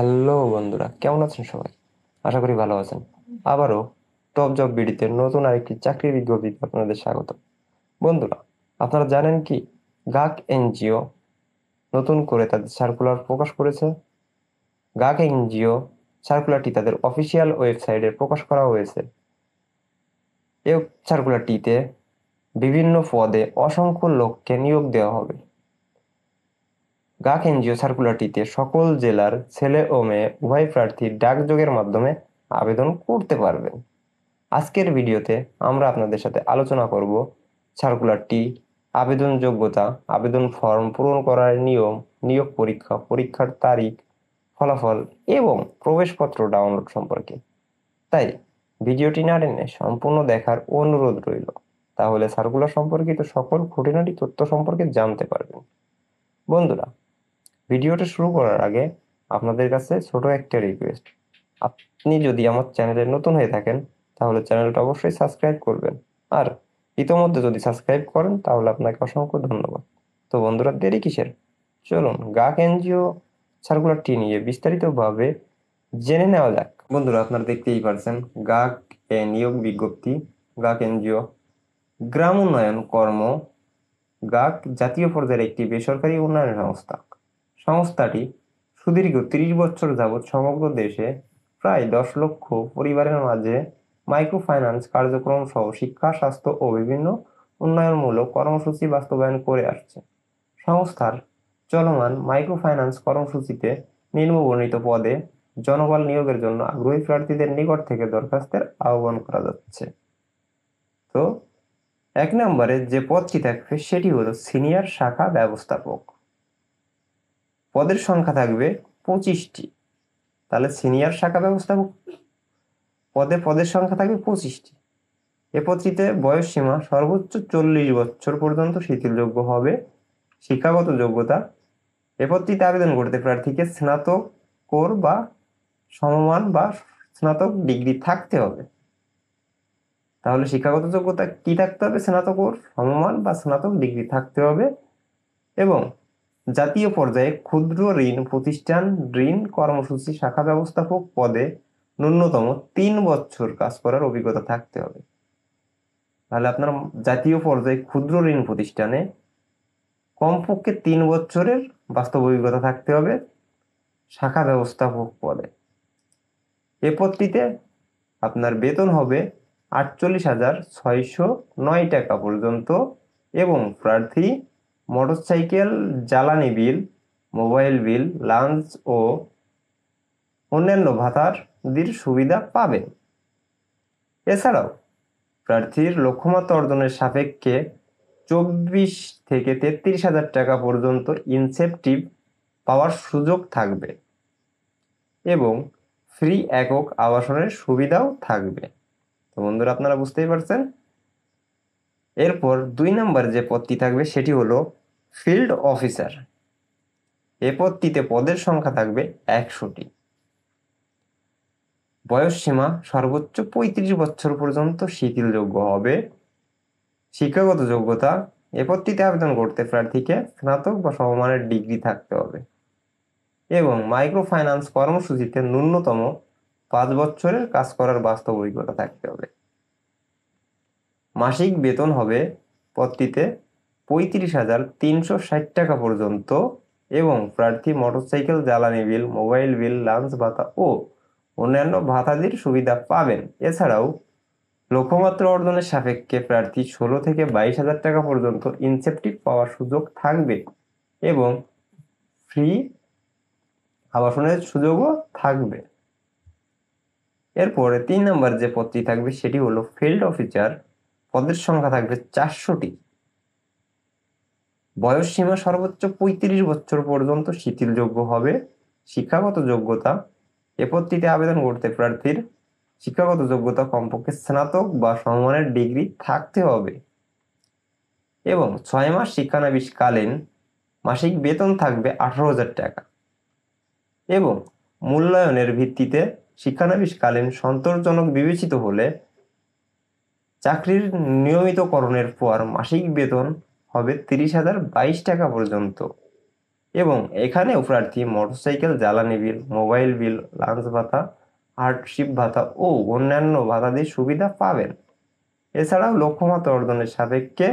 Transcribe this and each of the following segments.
Hello বন্ধুরা, কেমন আছেন সবাই? আশা করি ভালো আছেন। আবারও টপ জব বিডিতে নতুন আরেকটি চাকরির বিজ্ঞপ্তিতে আপনাদের স্বাগত। বন্ধুরা, আপনারা জানেন কি গাক এনজিও নতুন করে তাদের সার্কুলার প্রকাশ করেছে? গাক এনজিও সার্কুলারটি তাদের অফিসিয়াল ওয়েবসাইটে প্রকাশ করা হয়েছে। এই সার্কুলারটিতে বিভিন্ন পদে অসংখ্য লোককে নিয়োগ দেওয়া হবে। গাক এনজিও সার্কুলারটিতে সকল জেলার ছেলে ও মেয়ে উভয় প্রার্থী ডাকযোগের মাধ্যমে আবেদন করতে পারবেন। আজকের ভিডিওতে আমরা আপনাদের সাথে আলোচনা করব সার্কুলারটি, আবেদন যোগ্যতা, আবেদন ফর্ম পূরণ করার নিয়ম, নিয়োগ পরীক্ষা, পরীক্ষার তারিখ, ফলাফল এবং প্রবেশপত্র ডাউনলোড সম্পর্কে। তাই ভিডিওটি না টেনে সম্পূর্ণ দেখার অনুরোধ রইল। তাহলে সার্কুলার সম্পর্কিত সকল খুঁটিনাটি তথ্য সম্পর্কে জানতে পারবেন। বন্ধুরা, ভিডিওটা শুরু করার আগে আপনাদের কাছে ছোট একটা রিকোয়েস্ট। আপনি যদি আমার চ্যানেলে নতুন হয়ে থাকেন তাহলে চ্যানেলটা অবশ্যই সাবস্ক্রাইব করবেন। আর ইতোমধ্যে যদি সাবস্ক্রাইব করেন তাহলে আপনাকে অসংখ্য ধন্যবাদ। তো বন্ধুরা, দেরি কিসের? চলুন গাক এনজিও সার্কুলারটি নিয়ে বিস্তারিতভাবে জেনে নেওয়া যাক। বন্ধুরা, আপনারা দেখতেই পারছেন গাক নিয়োগ বিজ্ঞপ্তি। গাক এনজিও গ্রাম উন্নয়ন কর্ম গাক জাতীয় পর্যায়ের একটি বেসরকারি উন্নয়ন সংস্থা। সংস্থাটি সুদীর্ঘ ৩০ বছর যাবৎ সমগ্র দেশে প্রায় ১০ লক্ষ পরিবারের মাঝে মাইক্রো ফাইন্যান্স কার্যক্রম সহ শিক্ষা, স্বাস্থ্য ও বিভিন্ন উন্নয়নমূলক কর্মসূচি বাস্তবায়ন করে আসছে। সংস্থার চলমান মাইক্রো ফাইন্যান্স কর্মসূচিতে নিম্নবর্ণিত পদে জনবল নিয়োগের জন্য আগ্রহী প্রার্থীদের নিকট থেকে দরখাস্তের আহ্বান করা যাচ্ছে। তো ১ নম্বরে যে পদটি থাকবে সেটি হলো সিনিয়র শাখা ব্যবস্থাপক। পদের সংখ্যা থাকবে ২৫টি। তাহলে সিনিয়র শাখা ব্যবস্থাপক পদের সংখ্যা থাকবে ২৫টি। এ পদটিতে বয়স সীমা সর্বোচ্চ ৪০ বছর পর্যন্ত শিথিলযোগ্য হবে। শিক্ষাগত যোগ্যতা, এ পদটিতে আবেদন করতে প্রার্থীকে স্নাতকোত্তর বা সমমান বা স্নাতক ডিগ্রি থাকতে হবে। তাহলে শিক্ষাগত যোগ্যতা কি থাকতে হবে? স্নাতকোত্তর, সমমান বা স্নাতক ডিগ্রি থাকতে হবে। এবং জাতীয় পর্যায়ে ক্ষুদ্র ঋণ প্রতিষ্ঠান ঋণ কর্মসূচি শাখা ব্যবস্থাপক পদে ন্যূনতম ৩ বছর কাজ করার অভিজ্ঞতা থাকতে হবে। তাহলে আপনার জাতীয় পর্যায়ে ক্ষুদ্র ঋণ প্রতিষ্ঠানে কমপক্ষে ৩ বছরের বাস্তব অভিজ্ঞতা থাকতে হবে শাখা ব্যবস্থাপক পদে। এ পদটিতে আপনার বেতন হবে ৪৮,৬০৯ টাকা পর্যন্ত এবং প্রার্থী মোটরসাইকেল, জ্বালানি বিল, মোবাইল বিল, লাঞ্চ ও অন্যান্য ভাতাদির সুবিধা পাবেন। এছাড়াও প্রার্থীর লক্ষ্যমাত্রা অর্জনের সাপেক্ষে ২৪ থেকে ৩৩,০০০ টাকা পর্যন্ত ইনসেনটিভ পাওয়ার সুযোগ থাকবে এবং ফ্রি একক আবাসনের সুবিধাও থাকবে। তো বন্ধুরা, আপনারা বুঝতেই পারছেন। এরপর ২ নম্বর যে পদটি থাকবে সেটি হলো ফিল্ড অফিসার। এ পদটিতে পদের সংখ্যা থাকবে ১০০টি। বয়স সীমা সর্বোচ্চ ৩৫ বছর পর্যন্ত শিথিলযোগ্য হবে। শিক্ষাগত যোগ্যতা, এ পদটিতে আবেদন করতে প্রার্থীকে স্নাতক বা সমমানের ডিগ্রি থাকতে হবে এবং মাইক্রো ফাইন্যান্স কর্মসূচিতে ন্যূনতম ৫ বছরের কাজ করার বাস্তব অভিজ্ঞতা থাকতে হবে। মাসিক বেতন হবে পদটিতে ৩৫,৩৬০ টাকা পর্যন্ত এবং প্রার্থী মোটরসাইকেল, জ্বালানি বিল, মোবাইল বিল, লাঞ্চ ভাতা ও অন্যান্য ভাতাদির সুবিধা পাবেন। এছাড়াও লক্ষ্যমাত্রা অর্জনের সাপেক্ষে প্রার্থী ১৬ থেকে ২২,০০০ টাকা পর্যন্ত ইনসেনটিভ পাওয়ার সুযোগ থাকবে এবং ফ্রি আবাসনের সুযোগও থাকবে। এরপরে ৩ নম্বর যে পদটি থাকবে সেটি হলো ফিল্ড অফিসার। পদের সংখ্যা থাকবে ৪০০টি। বয়স সীমা সর্বোচ্চ ৩৫ বছর পর্যন্ত শিথিলযোগ্য হবে। শিক্ষাগত যোগ্যতা, এ পদটিতে আবেদন করতে প্রার্থীর শিক্ষাগত যোগ্যতা কমপক্ষে স্নাতক বা সমমানের ডিগ্রি থাকতে হবে এবং ৬ মাস শিক্ষানবিশকালীন মাসিক বেতন থাকবে ১৮,০০০ টাকা এবং মূল্যায়নের ভিত্তিতে শিক্ষানবিশকালীন সন্তোষজনক বিবেচিত হলে চাকরির নিয়মিতকরণের পর মাসিক বেতন হবে ৩০,০২২ টাকা পর্যন্ত। এবং এখানেও প্রার্থী মোটরসাইকেল জ্বালানি বিল, মোবাইল বিল, লাঞ্চ ভাতা, হার্ডশিপ ভাতা ও অন্যান্য ভাতাদির সুবিধা পাবেন। এছাড়াও লক্ষ্যমাত্রা অর্জনের সাপেক্ষে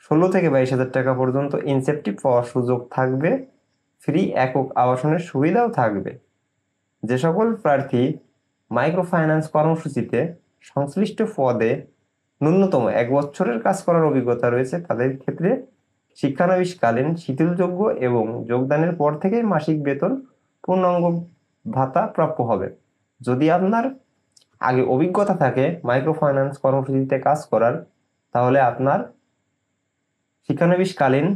16 থেকে 22,000 টাকা পর্যন্ত ইনসেন্টিভ পাওয়ার সুযোগ থাকবে। ফ্রি একক আবাসনের সুবিধাও থাকবে। যে সকল প্রার্থী মাইক্রো ফাইন্যান্স কর্মসূচিতে সংশ্লিষ্ট পদে ন্যূনতম 1 বছরের কাজ করার অভিজ্ঞতা রয়েছে তাদের ক্ষেত্রে শিক্ষানবিশকালীন শিথিলযোগ্য এবং যোগদানের পর থেকেই মাসিক বেতন পূর্ণাঙ্গ ভাতা প্রাপ্য হবে। যদি আপনার আগে অভিজ্ঞতা থাকে মাইক্রো ফাইন্যান্স কর্মসূচিতে কাজ করার, তাহলে আপনার শিক্ষানবিশকালীন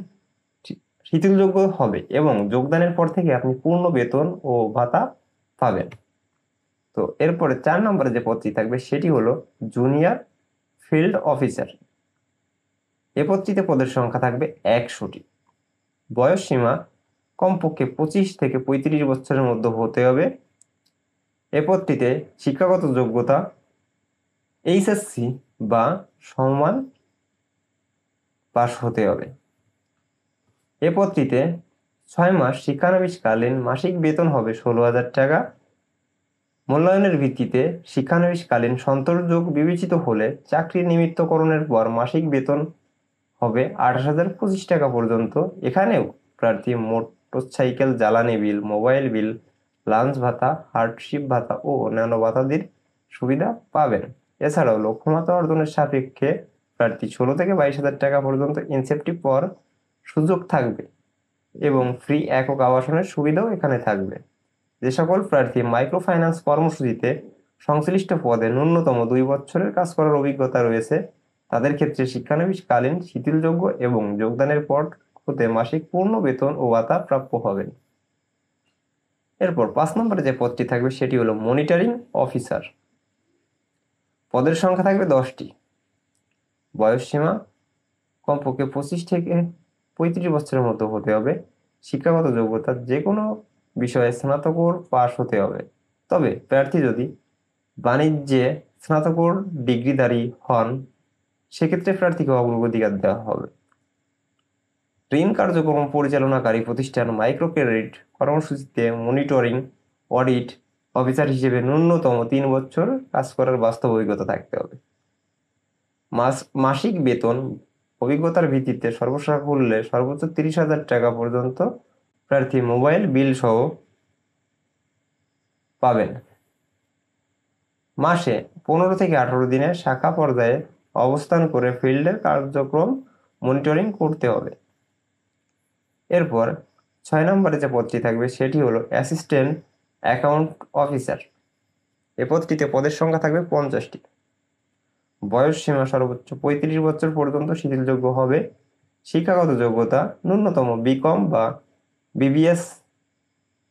শিথিলযোগ্য হবে এবং যোগদানের পর থেকে আপনি পূর্ণ বেতন ও ভাতা পাবেন। তো এরপরে 4 নম্বরে যে পদটি থাকবে সেটি হলো জুনিয়র ফিল্ড অফিসার। এ পদটিতে পদের সংখ্যা থাকবে 100টি। বয়স সীমা কমপক্ষে 25 থেকে 35 বছরের মধ্যে হতে হবে। এ পদটিতে শিক্ষাগত যোগ্যতা এইচএসসি বা সমান পাস হতে হবে। এ পদটিতে 6 মাস শিক্ষানবিশকালীন মাসিক বেতন হবে 16,000 টাকা। মূল্যায়নের ভিত্তিতে শিক্ষানবিশকালীন সন্তোষযোগ বিবেচিত হলে চাকরির নিমিত্তকরণের পর মাসিক বেতন হবে 28,025 টাকা পর্যন্ত। এখানেও প্রার্থী মোটরসাইকেল জ্বালানি বিল, মোবাইল বিল, লাঞ্চ ভাতা, হার্ডশিপ ভাতা ও অন্যান্য ভাতাদির সুবিধা পাবেন। এছাড়াও লক্ষ্যমাত্রা অর্জনের সাপেক্ষে প্রার্থী 16 থেকে 22,000 টাকা পর্যন্ত ইনসেন্টিভ পাওয়ার সুযোগ থাকবে এবং ফ্রি একক আবাসনের সুবিধাও এখানে থাকবে। যে সকল প্রার্থী মাইক্রো ফাইন্যান্স কর্মসূচিতে সংশ্লিষ্ট পদে ন্যূনতম 2 বছরের কাজ করার অভিজ্ঞতা রয়েছে তাদের ক্ষেত্রে শিক্ষানবিশকালীন শিথিলযোগ্য এবং যোগদানের পর হতে মাসিক পূর্ণ বেতন ও ভাতা প্রাপ্য হবেন। এরপর 5 নম্বরে যে পদটি থাকবে সেটি হলো মনিটরিং অফিসার। পদের সংখ্যা থাকবে 10টি। বয়স সীমা কমপক্ষে 25 থেকে 35 বছরের মধ্যে হতে হবে। শিক্ষাগত যোগ্যতা যে কোনো বিষয়ে স্নাতকোত্তর পাস হতে হবে। তবে প্রার্থী যদি বাণিজ্যে স্নাতকোত্তর ডিগ্রিধারী হন সেক্ষেত্রে প্রার্থীকে অগ্রাধিকার দেওয়া হবে। ঋণ কার্যক্রম পরিচালনাকারী প্রতিষ্ঠান মাইক্রো ক্রেডিট কর্মসূচিতে মনিটরিং অডিট অফিসার হিসেবে ন্যূনতম 3 বছর কাজ করার বাস্তব অভিজ্ঞতা থাকতে হবে। মাসিক বেতন অভিজ্ঞতার ভিত্তিতে সর্বসাকুল্যে সর্বোচ্চ 30,000 টাকা পর্যন্ত প্রার্থী মোবাইল বিল সহ পাবেন। মাসে 15 থেকে 18 দিনের শাখা পর্যায়ে অবস্থান করে ফিল্ডের কার্যক্রম মনিটরিং করতে হবে। এরপর 6 নম্বরে যে পদটি থাকবে সেটি হলো অ্যাসিস্ট্যান্ট অ্যাকাউন্ট অফিসার। এ পদটিতে পদের সংখ্যা থাকবে 50টি। বয়স সীমা সর্বোচ্চ 35 বছর পর্যন্ত শিথিলযোগ্য হবে। শিক্ষাগত যোগ্যতা ন্যূনতম বিকম বা বিবিএস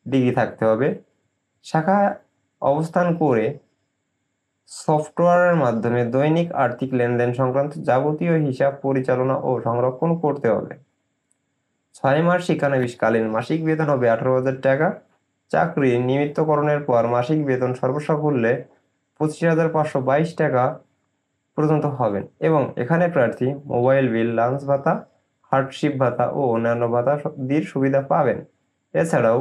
ডিগ্রি থাকতে হবে। শাখা অবস্থান করে সফটওয়্যারের মাধ্যমে দৈনিক আর্থিক লেনদেন সংক্রান্ত যাবতীয় হিসাব পরিচালনা ও সংরক্ষণ করতে হবে। 6 মাস শিক্ষানবিশকালীন মাসিক বেতন হবে 18,000 টাকা। চাকরি নিমিত্তকরণের পর মাসিক বেতন সর্বসাকুল্যে 25,522 টাকা পর্যন্ত হবেন এবং এখানে প্রার্থী মোবাইল বিল, লাঞ্চ ভাতা, হার্ডশিপ ভাতা ও অন্যান্য ভাতাদির সুবিধা পাবেন। এছাড়াও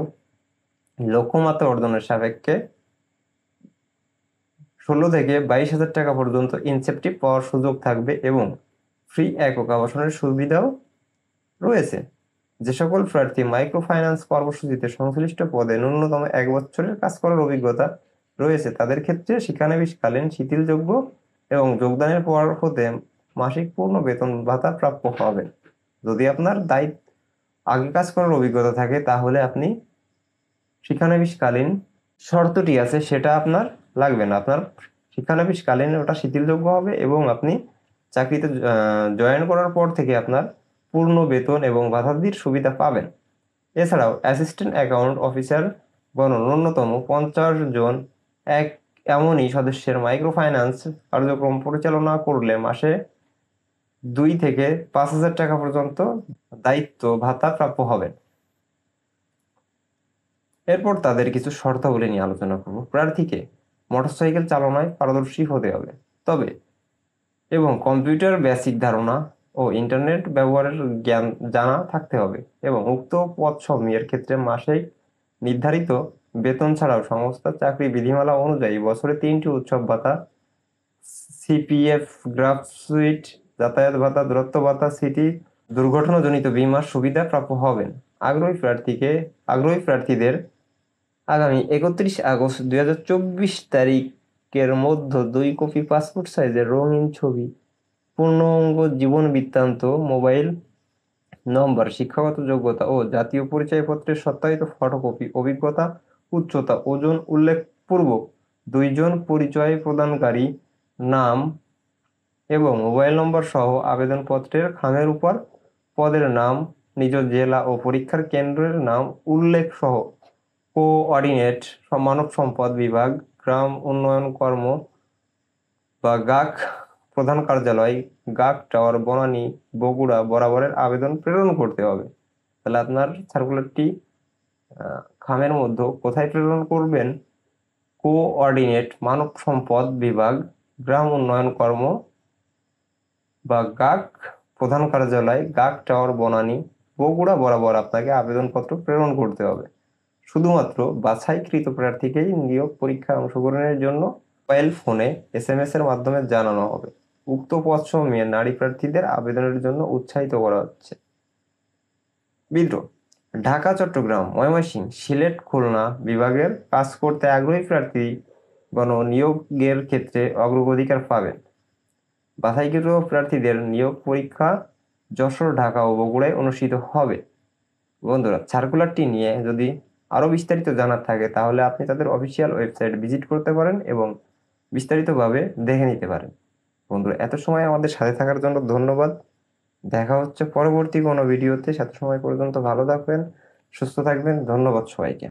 লক্ষ্যমাত্রা অর্জনের সাপেক্ষে 16 থেকে 22,000 টাকা পর্যন্ত ইনসেন্টিভ পাওয়ার সুযোগ থাকবে এবং ফ্রি একক আবাসনের সুবিধাও রয়েছে। যে সকল প্রার্থী মাইক্রো ফাইন্যান্স কর্মসূচিতে সংশ্লিষ্ট পদে ন্যূনতম 1 বছরের কাজ করার অভিজ্ঞতা রয়েছে তাদের ক্ষেত্রে শিক্ষানবিশকালীন শিথিলযোগ্য এবং যোগদানের পর হতে মাসিক পূর্ণ বেতন ভাতা প্রাপ্য হবেন। যদি আপনার আগে কাজ করার অভিজ্ঞতা থাকে তাহলে আপনি শিক্ষানবিশকালীন শর্তটি আছে সেটা আপনার লাগবে না। আপনার শিক্ষানবিশকালীন ওটা শিথিলযোগ্য হবে এবং আপনি চাকরিতে জয়েন করার পর থেকে আপনার পূর্ণ বেতন এবং ভাতাদির সুবিধা পাবেন। এছাড়াও অ্যাসিস্ট্যান্ট অ্যাকাউন্ট অফিসার ন্যূনতম 50 জন এমনই সদস্যের মাইক্রো ফাইন্যান্স কার্যক্রম পরিচালনা করলে মাসে 2 থেকে 5,000 টাকা পর্যন্ত দায়িত্ব ভাতা প্রাপ্য হবেন। এরপর তাদের কিছু শর্তাবলী নিয়ে আলোচনা করব। প্রার্থীকে মোটরসাইকেল চালনায় পারদর্শী হতে হবে এবং কম্পিউটার বেসিক ধারণা ও ইন্টারনেট ব্যবহারের জ্ঞান জানা থাকতে হবে এবং উক্ত পদসমূহের ক্ষেত্রে মাসিক নির্ধারিত বেতন ছাড়াও সংস্থার চাকরি বিধিমালা অনুযায়ী বছরে 3টি উৎসব ভাতা, সিপিএফ, গ্রাফুইট, যাতায়াত ভাতা, দূরত্ব ভাতা, সিটি দুর্ঘটনাজনিত বীমার সুবিধা প্রাপ্য হবেন। আগ্রহী প্রার্থীদের আগামী 31 আগস্ট 2024 তারিখের মধ্যে 2 কপি পাসপোর্ট সাইজের রঙিন ছবি, পূর্ণাঙ্গ জীবন বৃত্তান্ত, মোবাইল নম্বর, শিক্ষাগত যোগ্যতা ও জাতীয় পরিচয়পত্রের সত্যায়িত ফটোকপি, অভিজ্ঞতা, উচ্চতা, ওজন উল্লেখপূর্বক 2 জন পরিচয় প্রদানকারী নাম এবং মোবাইল নম্বর সহ আবেদনপত্রের খামের উপর পদের নাম, নিজ জেলা ও পরীক্ষার কেন্দ্রের নাম উল্লেখ সহ কোঅর্ডিনেট মানব সম্পদ বিভাগ, গ্রাম উন্নয়ন কর্ম বা গাক প্রধান কার্যালয়, গাক টাওয়ার, বনানী, বগুড়া বরাবরের আবেদন প্রেরণ করতে হবে। তাহলে আপনার সার্কুলারটি খামের মধ্যে কোথায় প্রেরণ করবেন? কোঅর্ডিনেট মানব সম্পদ বিভাগ, গ্রাম উন্নয়ন কর্ম বা গাক প্রধান কার্যালয়, গাক টাওয়ার, বনানী, বগুড়া বরাবর আপনাকে আবেদনপত্র প্রেরণ করতে হবে। শুধুমাত্র বাছাইকৃত প্রার্থীকেই নিয়োগ পরীক্ষায় অংশগ্রহণের জন্য মোবাইল ফোনে SMS এর মাধ্যমে জানানো হবে। উক্ত পদসমূহে নারী প্রার্থীদের আবেদনের জন্য উৎসাহিত করা হচ্ছে। বিদ্রোহ ঢাকা, চট্টগ্রাম, ময়মনসিংহ, সিলেট, খুলনা বিভাগের কাজ করতে আগ্রহী প্রার্থীগণ নিয়োগের ক্ষেত্রে অগ্রাধিকার পাবেন। বাছাইকৃত প্রার্থীদের নিয়োগ পরীক্ষা যশোর, ঢাকা ও বগুড়ায় অনুষ্ঠিত হবে। বন্ধুরা, সার্কুলারটি নিয়ে যদি আরও বিস্তারিত জানার থাকে তাহলে আপনি তাদের অফিসিয়াল ওয়েবসাইট ভিজিট করতে পারেন এবং বিস্তারিতভাবে দেখে নিতে পারেন। বন্ধুরা, এত সময় আমাদের সাথে থাকার জন্য ধন্যবাদ। দেখা হচ্ছে পরবর্তী কোনো ভিডিওতে। সাথে সময় পর্যন্ত ভালো থাকবেন, সুস্থ থাকবেন। ধন্যবাদ সবাইকে।